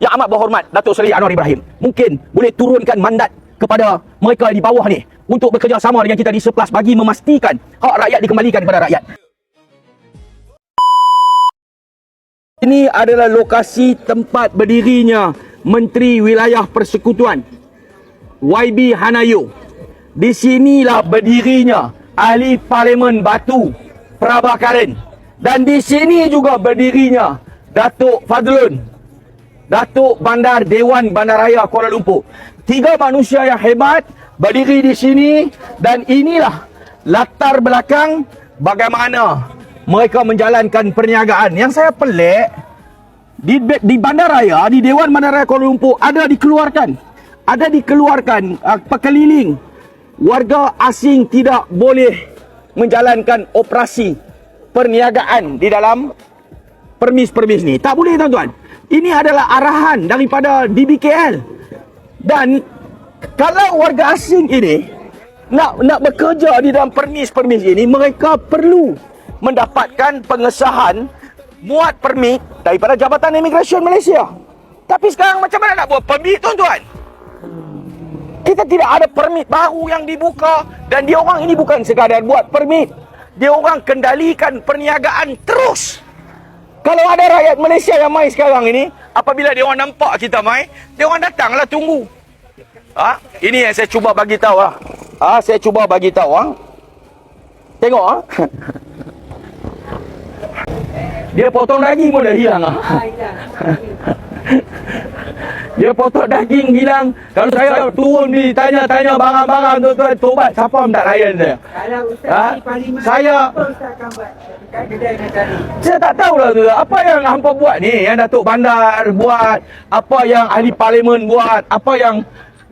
Yang amat berhormat Datuk Seri Anwar Ibrahim mungkin boleh turunkan mandat kepada mereka di bawah ni untuk bekerjasama dengan kita di Surplus bagi memastikan hak rakyat dikembalikan kepada rakyat. Ini adalah lokasi tempat berdirinya Menteri Wilayah Persekutuan YB Hanayo. Di sinilah berdirinya Ahli Parlimen Batu Prabakaran, dan di sini juga berdirinya Datuk Fadlun, Datuk Bandar Dewan Bandaraya Kuala Lumpur. 3 manusia yang hebat berdiri di sini, dan inilah latar belakang bagaimana mereka menjalankan perniagaan. Yang saya pelik, di bandaraya, di Dewan Bandaraya Kuala Lumpur ada dikeluarkan pekeliling warga asing tidak boleh menjalankan operasi perniagaan di dalam permis-permis ni. Tak boleh, tuan-tuan. Ini adalah arahan daripada DBKL. Dan kalau warga asing ini nak bekerja di dalam permis-permis ini, mereka perlu mendapatkan pengesahan muat permit daripada Jabatan Imigresen Malaysia. Tapi sekarang macam mana nak buat permit, tuan-tuan? Kita tidak ada permit baru yang dibuka, dan dia orang ini bukan sekadar buat permit. Dia orang kendalikan perniagaan terus. Kalau ada rakyat Malaysia yang mai sekarang ini, apabila dia orang nampak kita mai, dia orang datanglah tunggu. Ini yang saya cuba bagi tahu lah. Saya cuba bagi tahu Tengok Dia potong daging pun dah hilang Dia potong daging hilang. Kalau saya turun ni tanya-tanya barang-barang tuan-tuan, tobat siapa minta layan saya? Kalau Ustaz di Parlimen, saya apa Ustaz akan buat kat kedai dengan tadi? Saya tak tahulah tu. Apa yang hampa buat ni, yang Datuk Bandar buat, apa yang Ahli Parlimen buat, apa yang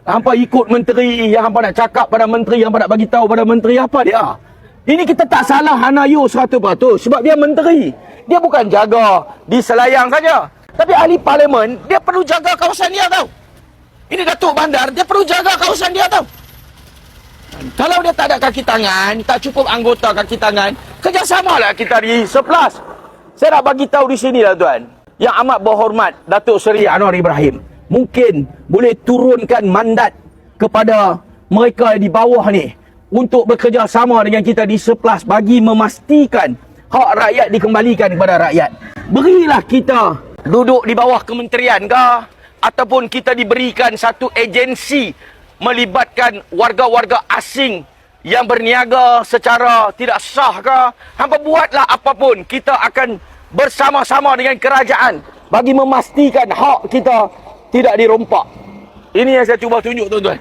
hampa ikut menteri, yang hampa nak cakap pada menteri, hampa nak bagi tahu pada menteri, apa dia? Ini kita tak salah Hanayo 100% sebab dia menteri. Dia bukan jaga di Selayang saja. Tapi Ahli Parlimen, dia perlu jaga kawasan dia tau. Ini Datuk Bandar, dia perlu jaga kawasan dia tau. Kalau dia tak ada kaki tangan, tak cukup anggota kaki tangan, kerjasamalah kita di Surplus. Saya nak bagi tahu di sini lah, tuan. Yang amat berhormat Datuk Seri Anwar Ibrahim mungkin boleh turunkan mandat kepada mereka di bawah ni untuk bekerjasama dengan kita di Surplus bagi memastikan hak rakyat dikembalikan kepada rakyat. Berilah kita duduk di bawah kementerian ke, ataupun kita diberikan satu agensi melibatkan warga-warga asing yang berniaga secara tidak sah ke, hampa buatlah apapun, kita akan bersama-sama dengan kerajaan bagi memastikan hak kita tidak dirompak. Ini yang saya cuba tunjuk, tuan-tuan.